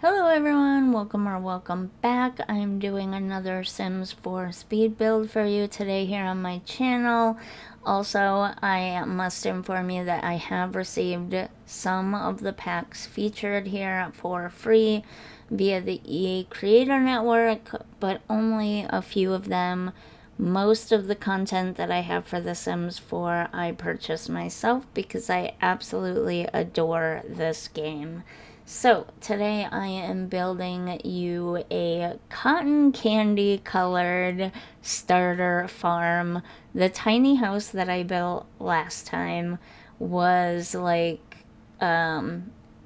Hello everyone, welcome back. I'm doing another Sims 4 speed build for you today here on my channel. Also, I must inform you that I have received some of the packs featured here for free via the EA Creator Network, but only a few of them. Most of the content that I have for The Sims 4 I purchased myself because I absolutely adore this game. So today I am building you a cotton candy colored starter farm. The tiny house that I built last time was like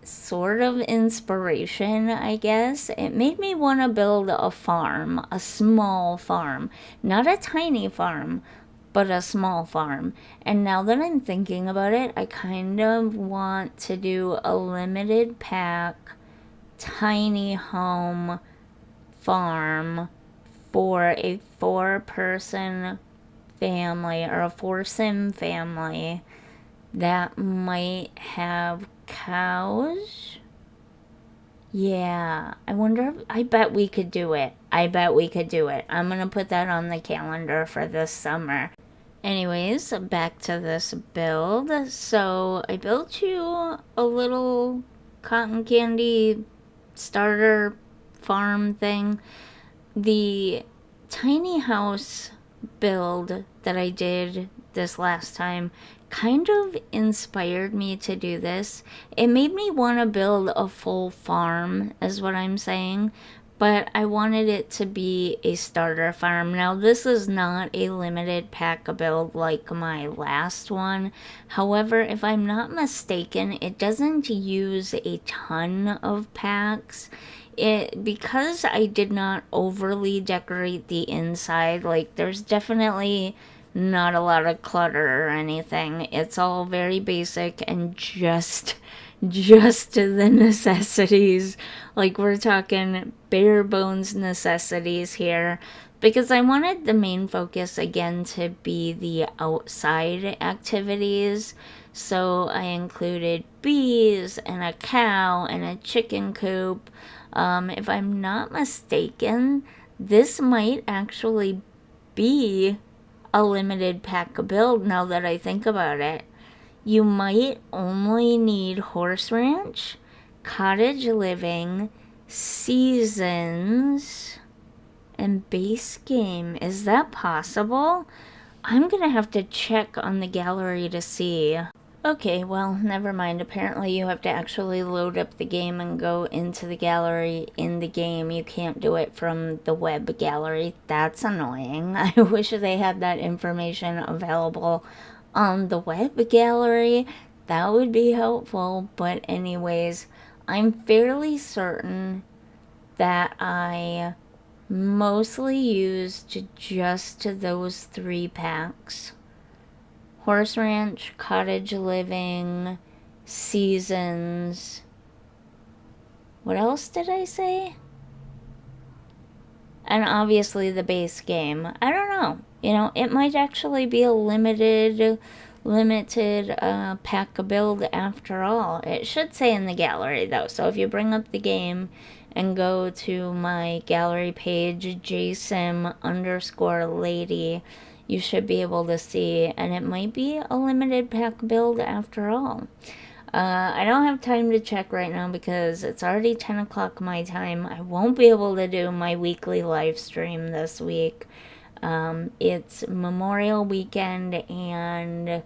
sort of inspiration, I guess. It made me want to build a farm, a small farm, not a tiny farm, but a small farm. And now that I'm thinking about it, I kind of want to do a limited pack tiny home farm for a 4-person family or a 4-sim family that might have cows. Yeah, I wonder if, I bet we could do it. I'm gonna put that on the calendar for this summer. Anyways, back to this build. So I built you a little cotton candy starter farm thing. The tiny house build that I did this last time kind of inspired me to do this. It made me want to build a full farm, is what I'm saying, but I wanted it to be a starter farm. Now, this is not a limited pack build like my last one. However, if I'm not mistaken, it doesn't use a ton of packs. Because I did not overly decorate the inside, like there's definitely not a lot of clutter or anything. It's all very basic and just the necessities. Like we're talking bare bones necessities here, because I wanted the main focus again to be the outside activities. So I included bees and a cow and a chicken coop. If I'm not mistaken, this might actually be a limited pack build now that I think about it. You might only need horse ranch, cottage living, seasons, and base game. Is that possible? I'm gonna have to check on the gallery to see. Okay, well, never mind. Apparently you have to actually load up the game and go into the gallery in the game. You can't do it from the web gallery. That's annoying. I wish they had that information available on the web gallery. That would be helpful. But anyways, I'm fairly certain that I mostly used just those 3 packs. Horse ranch, cottage living, seasons. What else did I say? And obviously the base game. I don't know. You know, it might actually be a limited pack build after all. It should say in the gallery though. So if you bring up the game and go to my gallery page, JSim_Lady, you should be able to see, and it might be a limited pack build after all. I don't have time to check right now because it's already 10 o'clock my time. I won't be able to do my weekly live stream this week. It's Memorial Weekend and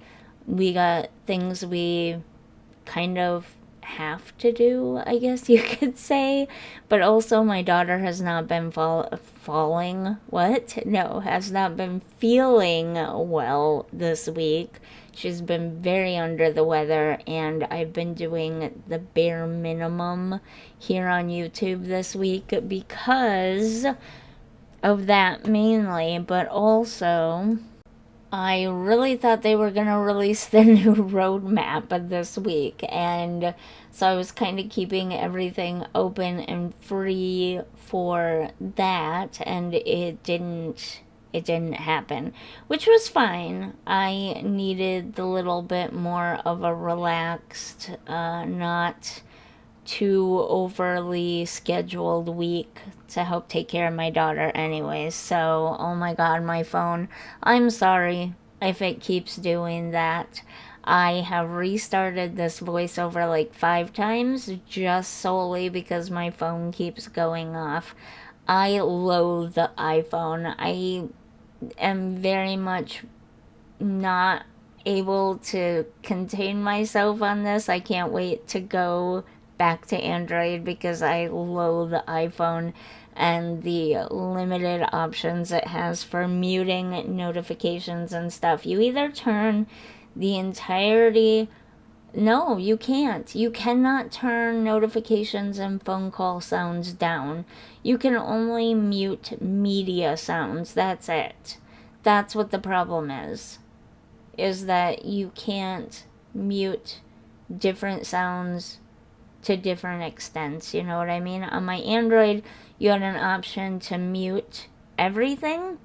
we got things we kind of have to do, I guess you could say. But also my daughter has not been has not been feeling well this week. She's been very under the weather, and I've been doing the bare minimum here on YouTube this week because of that mainly, but also I really thought they were going to release the new roadmap this week, and so I was kind of keeping everything open and free for that, and it didn't happen, which was fine. I needed the little bit more of a relaxed, not too overly scheduled week to help take care of my daughter anyways. So, oh my god, my phone. I'm sorry if it keeps doing that. I have restarted this voiceover like 5 times just solely because my phone keeps going off. I loathe the iPhone. I am very much not able to contain myself on this. I can't wait to go back to Android because I loathe the iPhone and the limited options it has for muting notifications and stuff. You either turn the entirety. No, you can't. You cannot turn notifications and phone call sounds down. You can only mute media sounds. That's it. That's what the problem is that you can't mute different sounds to different extents. You know what I mean? On my Android, you had an option to mute everything,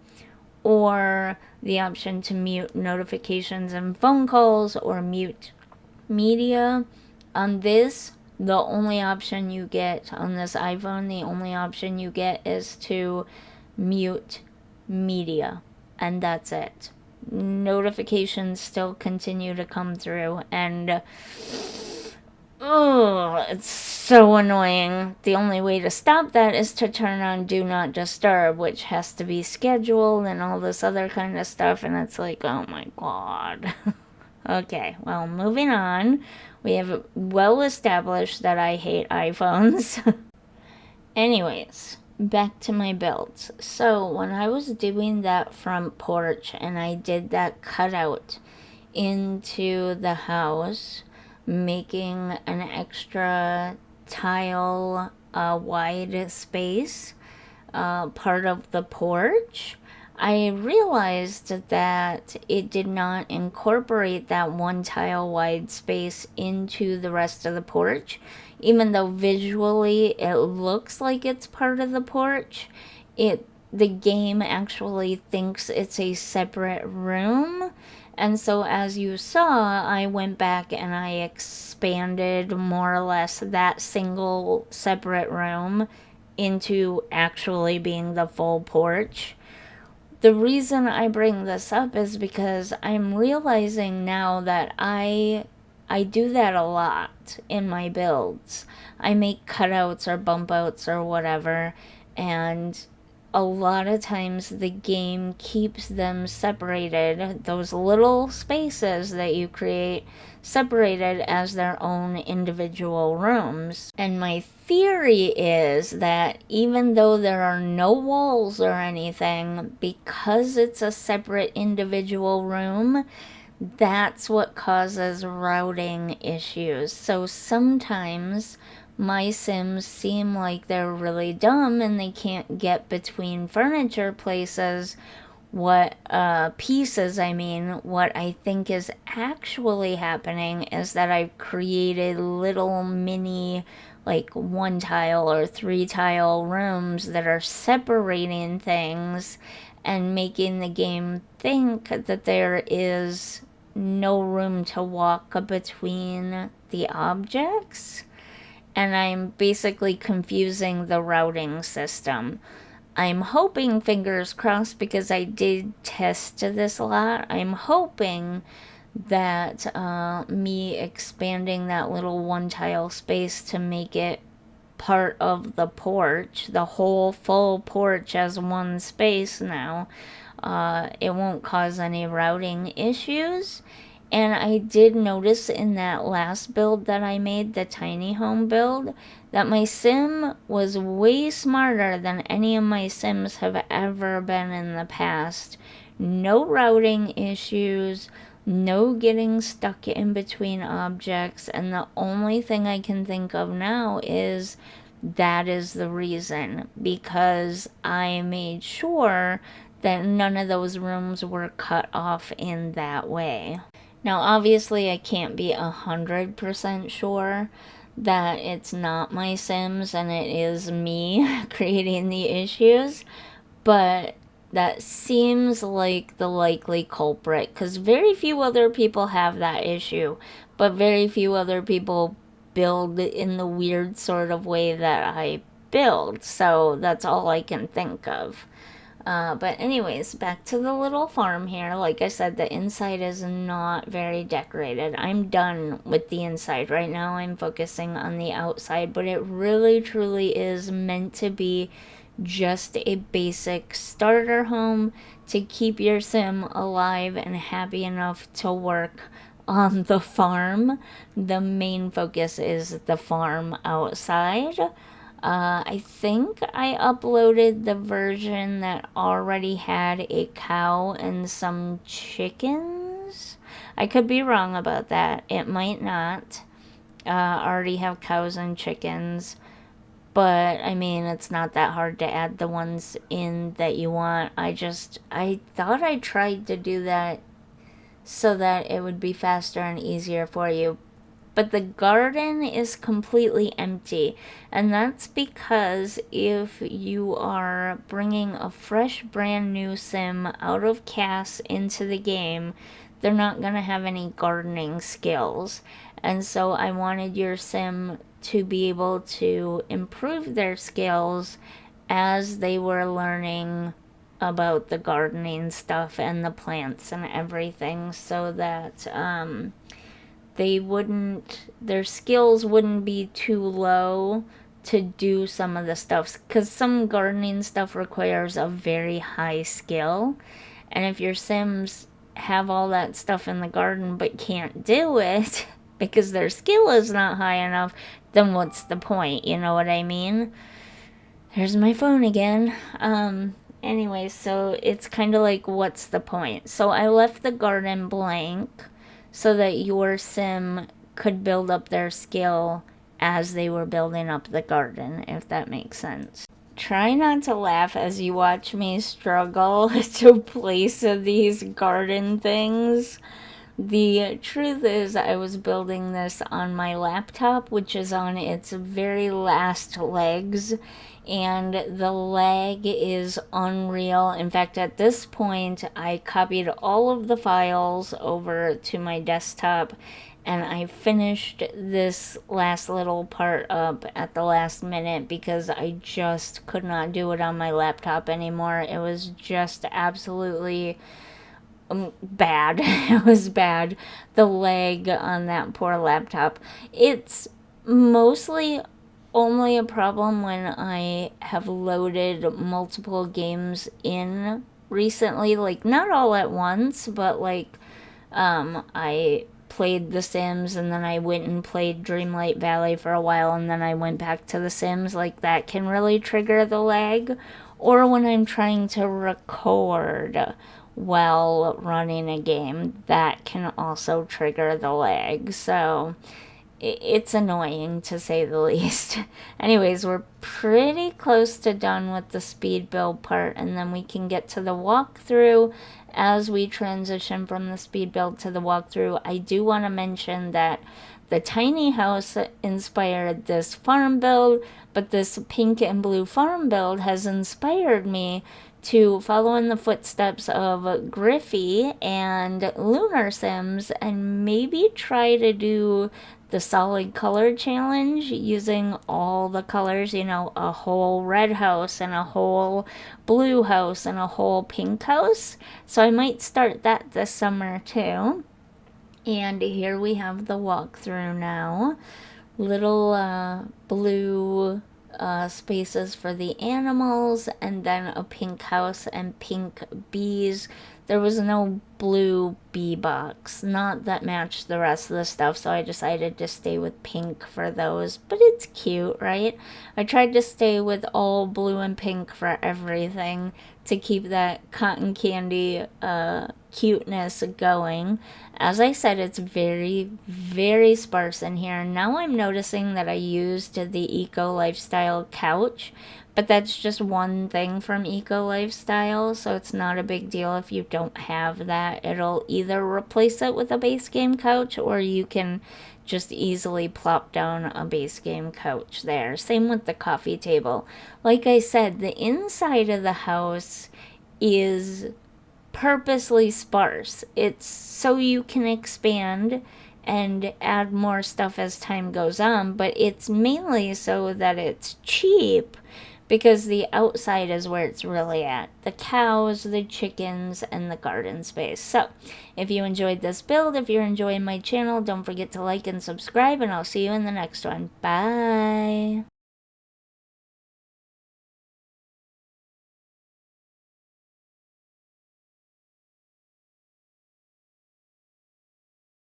or the option to mute notifications and phone calls, or mute media. On this, the only option you get on this iPhone, the only option you get is to mute media, and that's it. Notifications still continue to come through, and oh, it's so annoying. The only way to stop that is to turn on Do Not Disturb, which has to be scheduled and all this other kind of stuff, and it's like, oh my god. Okay, well, moving on. We have well established that I hate iPhones. Anyways, back to my builds. So when I was doing that front porch and I did that cutout into the house, making an extra tile wide space part of the porch, I realized that it did not incorporate that one tile wide space into the rest of the porch. Even though visually it looks like it's part of the porch, the game actually thinks it's a separate room. And so as you saw, I went back and I expanded more or less that single separate room into actually being the full porch. The reason I bring this up is because I'm realizing now that I do that a lot in my builds. I make cutouts or bump outs or whatever, and a lot of times the game keeps them separated, those little spaces that you create, separated as their own individual rooms. And my theory is that even though there are no walls or anything, because it's a separate individual room, that's what causes routing issues. So sometimes my Sims seem like they're really dumb and they can't get between furniture places. What I think is actually happening is that I've created little mini, like 1 tile or 3 tile rooms that are separating things and making the game think that there is no room to walk between the objects. And I'm basically confusing the routing system. I'm hoping, fingers crossed, because I did test this a lot, I'm hoping that me expanding that little 1 tile space to make it part of the porch, the whole full porch as one space now, it won't cause any routing issues. And I did notice in that last build that I made, the tiny home build, that my sim was way smarter than any of my sims have ever been in the past. No routing issues, no getting stuck in between objects, and the only thing I can think of now is that is the reason, because I made sure that none of those rooms were cut off in that way. Now, obviously, I can't be 100% sure that it's not my Sims and it is me creating the issues, but that seems like the likely culprit, because very few other people have that issue, but very few other people build in the weird sort of way that I build. So that's all I can think of. But anyways, back to the little farm here. Like I said, the inside is not very decorated. I'm done with the inside. Right now I'm focusing on the outside, but it really truly is meant to be just a basic starter home to keep your sim alive and happy enough to work on the farm. The main focus is the farm outside. I think I uploaded the version that already had a cow and some chickens. I could be wrong about that. It might not already have cows and chickens. But, I mean, it's not that hard to add the ones in that you want. I thought I tried to do that so that it would be faster and easier for you. But the garden is completely empty, and that's because if you are bringing a fresh brand new sim out of CAS into the game, they're not going to have any gardening skills. And so I wanted your sim to be able to improve their skills as they were learning about the gardening stuff and the plants and everything, so that their skills wouldn't be too low to do some of the stuff, because some gardening stuff requires a very high skill, and if your sims have all that stuff in the garden but can't do it because their skill is not high enough, then what's the point? You know what I mean? There's my phone again. Anyway, so it's kind of like, what's the point? So I left the garden blank so that your sim could build up their skill as they were building up the garden, if that makes sense. Try not to laugh as you watch me struggle to place these garden things. The truth is, I was building this on my laptop, which is on its very last legs, and the lag is unreal. In fact, at this point, I copied all of the files over to my desktop, and I finished this last little part up at the last minute because I just could not do it on my laptop anymore. It was just absolutely bad. It was bad. The lag on that poor laptop. It's mostly only a problem when I have loaded multiple games in recently, like not all at once, but like I played The Sims and then I went and played Dreamlight Valley for a while and then I went back to The Sims. Like that can really trigger the lag. Or when I'm trying to record while running a game, that can also trigger the lag. So it's annoying, to say the least. Anyways, we're pretty close to done with the speed build part, and then we can get to the walkthrough. As we transition from the speed build to the walkthrough, I do want to mention that the tiny house inspired this farm build, but this pink and blue farm build has inspired me to follow in the footsteps of Griffey and Lunar Sims and maybe try to do the solid color challenge using all the colors, you know, a whole red house and a whole blue house and a whole pink house. So I might start that this summer too. And here we have the walkthrough now. Little blue spaces for the animals, and then a pink house and pink bees. There was no blue bee box, not that matched the rest of the stuff, so I decided to stay with pink for those. But it's cute, right? I tried to stay with all blue and pink for everything to keep that cotton candy cuteness going. As I said, it's very, very sparse in here. Now I'm noticing that I used the Eco Lifestyle couch, but that's just one thing from Eco Lifestyle, so it's not a big deal if you don't have that. It'll either replace it with a base game couch, or you can just easily plop down a base game couch there. Same with the coffee table. Like I said, the inside of the house is purposely sparse. It's so you can expand and add more stuff as time goes on, but it's mainly so that it's cheap, because the outside is where it's really at. The cows, the chickens, and the garden space. So, if you enjoyed this build, if you're enjoying my channel, don't forget to like and subscribe, and I'll see you in the next one. Bye!